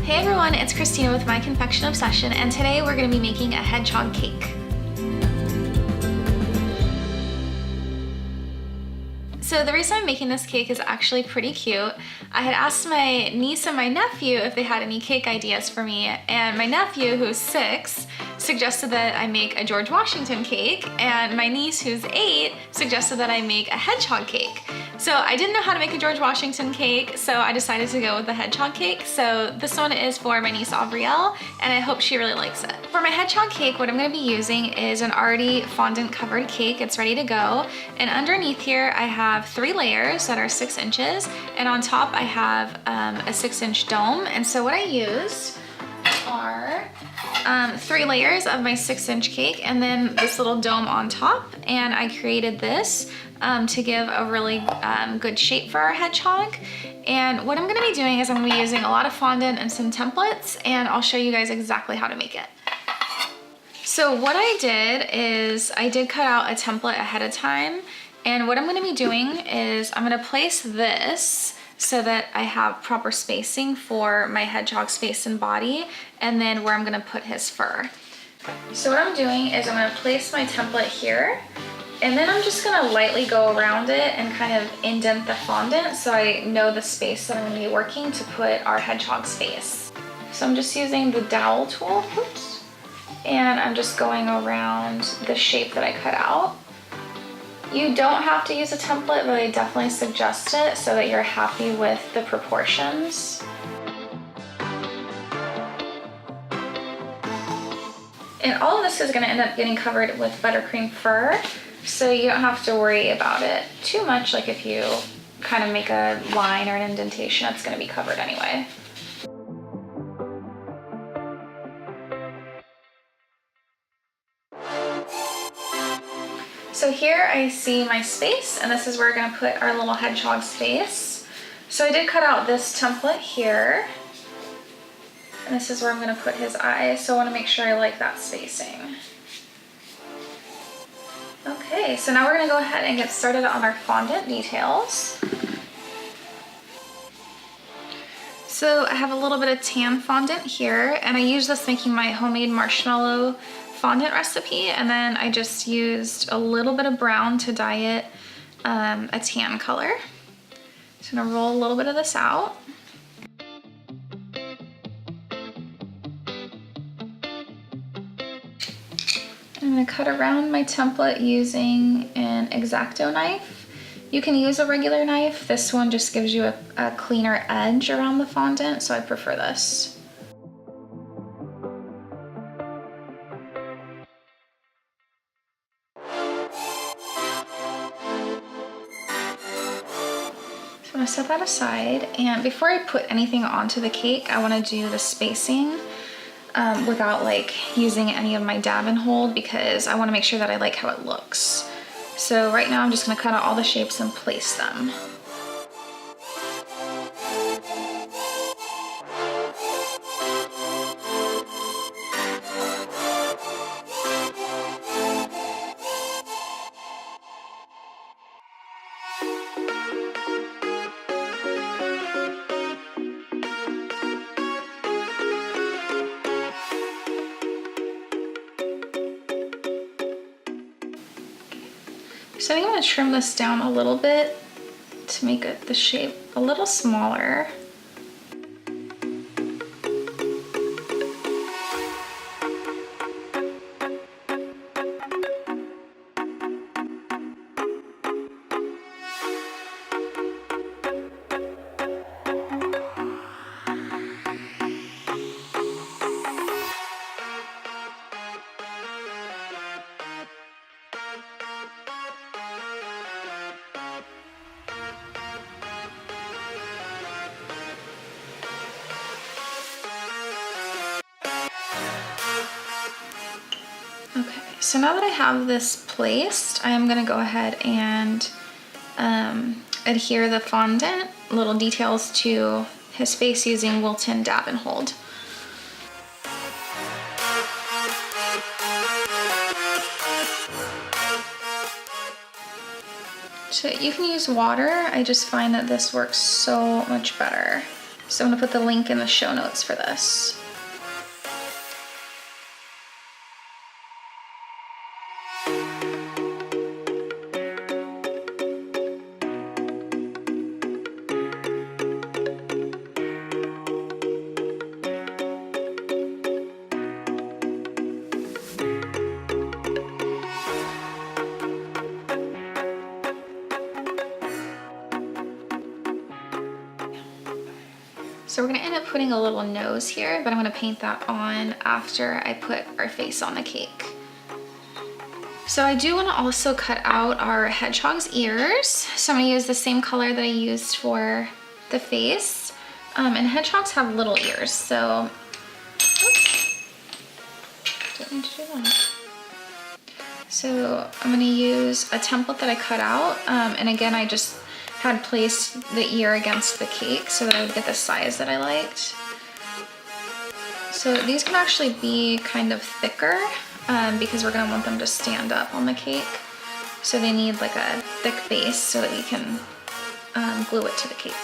Hey everyone, it's Christina with My Confection Obsession, and today we're going to be making a hedgehog cake. So the reason I'm making this cake is actually pretty cute. I had asked my niece and my nephew if they had any cake ideas for me, and my nephew, who's 6, suggested that I make a George Washington cake, and my niece, who's 8, suggested that I make a hedgehog cake. So I didn't know how to make a George Washington cake, so I decided to go with the hedgehog cake. So this one is for my niece Aubrielle, and I hope she really likes it. For my hedgehog cake, what I'm going to be using is an already fondant covered cake. It's ready to go, and underneath here I have 3 layers that are 6 inches, and on top I have a 6-inch dome. And so what I used are 3 layers of my 6-inch cake and then this little dome on top, and I created this to give a really good shape for our hedgehog. And what I'm going to be doing is I'm going to be using a lot of fondant and some templates, and I'll show you guys exactly how to make it. So what I did is I did cut out a template ahead of time, and what I'm going to be doing is I'm going to place this so that I have proper spacing for my hedgehog's face and body, and then where I'm going to put his fur. So what I'm doing is I'm going to place my template here, and then I'm just going to lightly go around it and kind of indent the fondant so I know the space that I'm going to be working to put our hedgehog's face. So I'm just using the dowel tool, oops, and I'm just going around the shape that I cut out. You don't have to use a template, but I definitely suggest it so that you're happy with the proportions. And all of this is going to end up getting covered with buttercream fur, so you don't have to worry about it too much. Like if you kind of make a line or an indentation, it's going to be covered anyway. So here I see my space, and this is where we're going to put our little hedgehog's face. So I did cut out this template here, and this is where I'm going to put his eyes, so I want to make sure I like that spacing. Okay, so now we're going to go ahead and get started on our fondant details. So I have a little bit of tan fondant here, and I use this making my homemade marshmallow fondant recipe, and then I just used a little bit of brown to dye it a tan color. So I'm gonna roll a little bit of this out. I'm gonna cut around my template using an X-Acto knife. You can use a regular knife. This one just gives you a cleaner edge around the fondant, so I prefer this. So I'm gonna set that aside, and before I put anything onto the cake, I wanna do the spacing without like using any of my dab and hold, because I wanna make sure that I like how it looks. So right now I'm just gonna cut out all the shapes and place them. So I think I'm going to trim this down a little bit to make the shape a little smaller. Okay, so now that I have this placed, I am going to go ahead and adhere the fondant little details to his face using Wilton Dab and Hold. So you can use water. I just find that this works so much better. So I'm gonna put the link in the show notes for this. So we're gonna end up putting a little nose here, but I'm gonna paint that on after I put our face on the cake. So I do wanna also cut out our hedgehog's ears. So I'm gonna use the same color that I used for the face. And hedgehogs have little ears, so, oops, didn't mean to do that. So I'm gonna use a template that I cut out, and again, I just had placed the ear against the cake so that I would get the size that I liked. So these can actually be kind of thicker because we're gonna want them to stand up on the cake. So they need like a thick base so that we can glue it to the cake.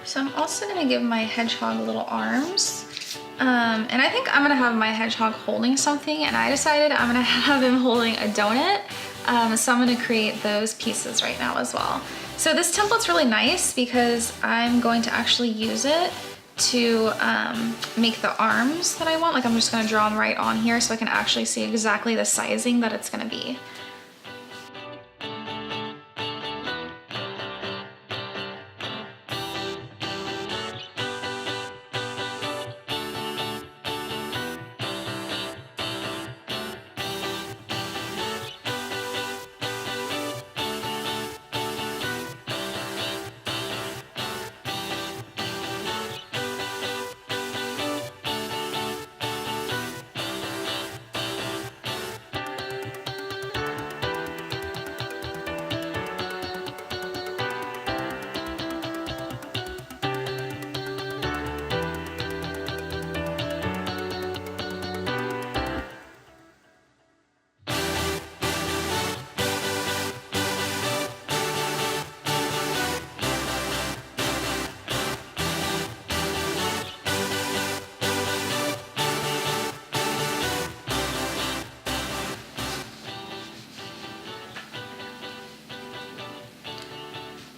So I'm also gonna give my hedgehog little arms. And I think I'm gonna have my hedgehog holding something, and I decided I'm gonna have him holding a donut. So I'm gonna create those pieces right now as well. So this template's really nice because I'm going to actually use it to make the arms that I want. Like I'm just gonna draw them right on here so I can actually see exactly the sizing that it's gonna be.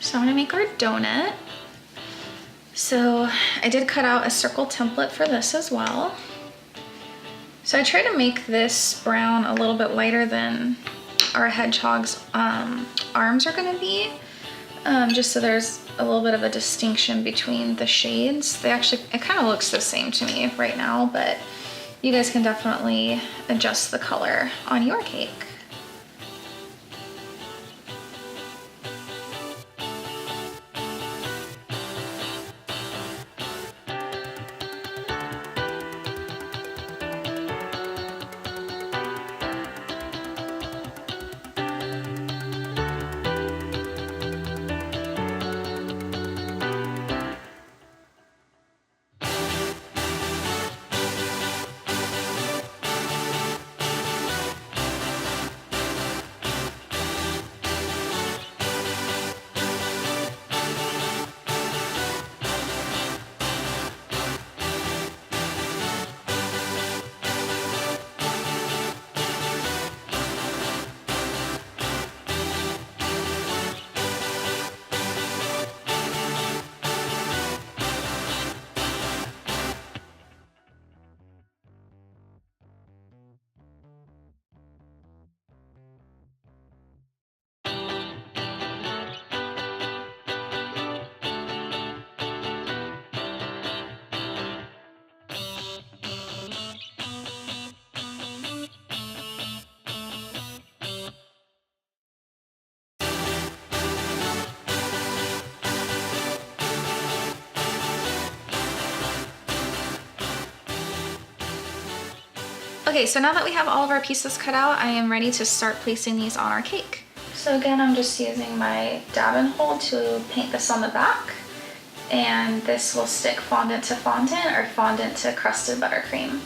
So I'm gonna make our donut. So I did cut out a circle template for this as well. So I tried to make this brown a little bit lighter than our hedgehog's arms are gonna be, just so there's a little bit of a distinction between the shades. It kind of looks the same to me right now, but you guys can definitely adjust the color on your cake. Okay, so now that we have all of our pieces cut out, I am ready to start placing these on our cake. So again, I'm just using my dab and hold to paint this on the back. And this will stick fondant to fondant or fondant to crusted buttercream.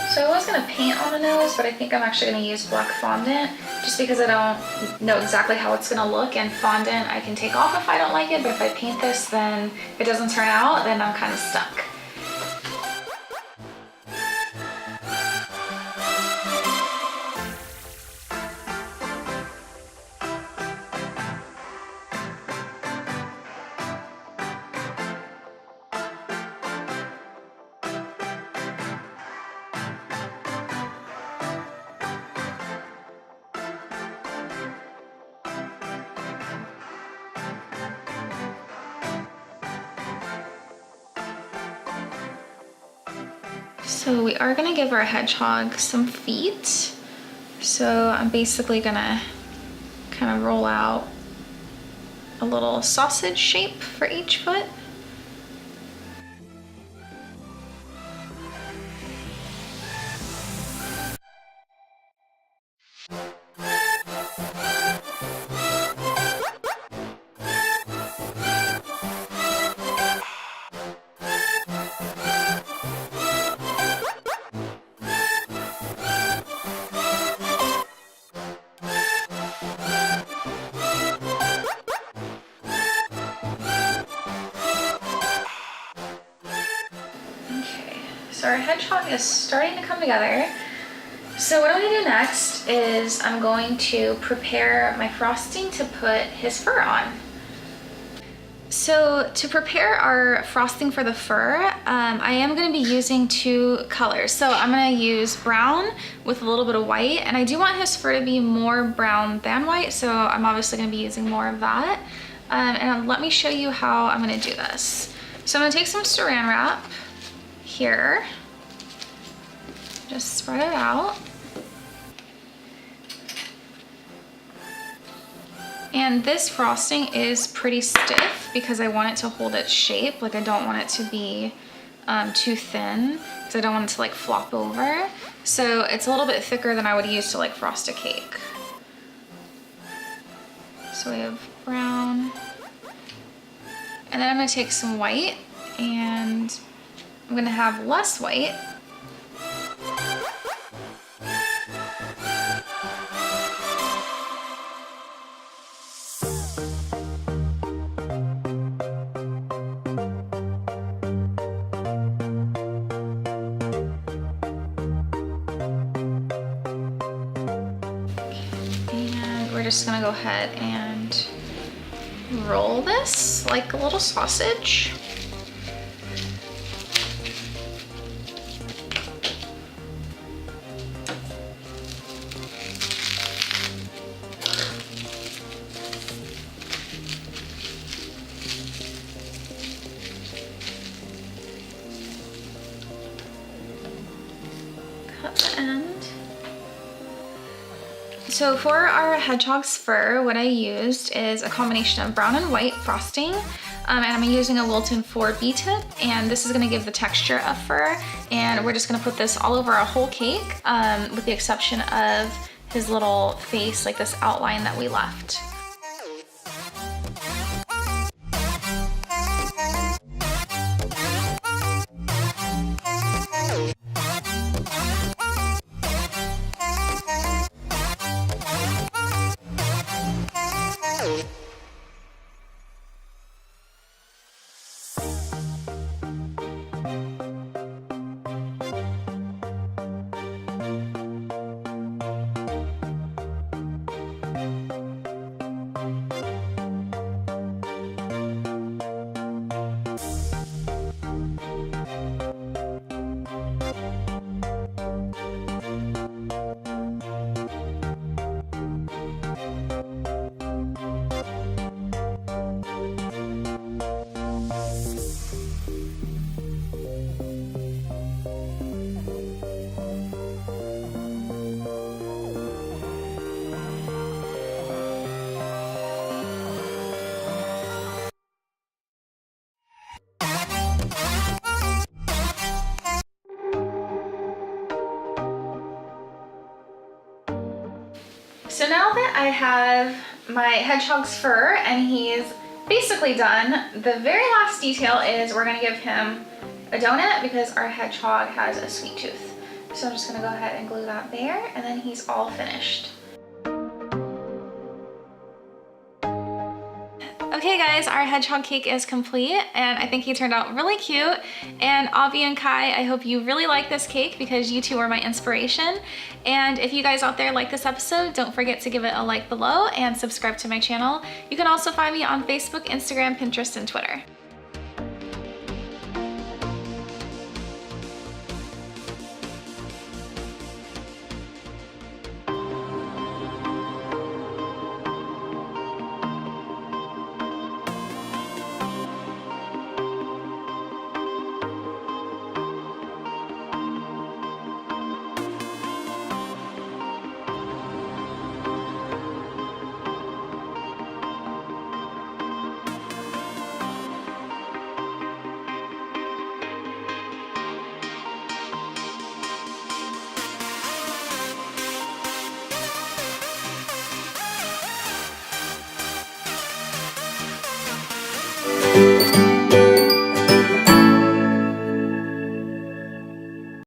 So I was going to paint on the nose, but I think I'm actually going to use black fondant just because I don't know exactly how it's going to look, and fondant I can take off if I don't like it, but if I paint this, then if it doesn't turn out, then I'm kind of stuck. So we are gonna give our hedgehog some feet. So I'm basically gonna kind of roll out a little sausage shape for each foot. So our hedgehog is starting to come together. So what I'm gonna do next is I'm going to prepare my frosting to put his fur on. So to prepare our frosting for the fur, I am gonna be using two colors. So I'm gonna use brown with a little bit of white, and I do want his fur to be more brown than white, so I'm obviously gonna be using more of that. And let me show you how I'm gonna do this. So I'm gonna take some saran wrap here, just spread it out. And this frosting is pretty stiff because I want it to hold its shape. Like I don't want it to be too thin because I don't want it to like flop over. So it's a little bit thicker than I would use to like frost a cake. So we have brown. And then I'm gonna take some white, and I'm gonna have less white. And we're just gonna go ahead and roll this like a little sausage. Cut the end. So for our hedgehog's fur, what I used is a combination of brown and white frosting, and I'm using a Wilton 4B tip, and this is gonna give the texture of fur, and we're just gonna put this all over our whole cake, with the exception of his little face, like this outline that we left. So now that I have my hedgehog's fur and he's basically done, the very last detail is we're gonna give him a donut because our hedgehog has a sweet tooth. So I'm just gonna go ahead and glue that there, and then he's all finished. Okay guys, our hedgehog cake is complete and I think he turned out really cute. And Avi and Kai, I hope you really like this cake because you two were my inspiration. And if you guys out there like this episode, don't forget to give it a like below and subscribe to my channel. You can also find me on Facebook, Instagram, Pinterest, and Twitter.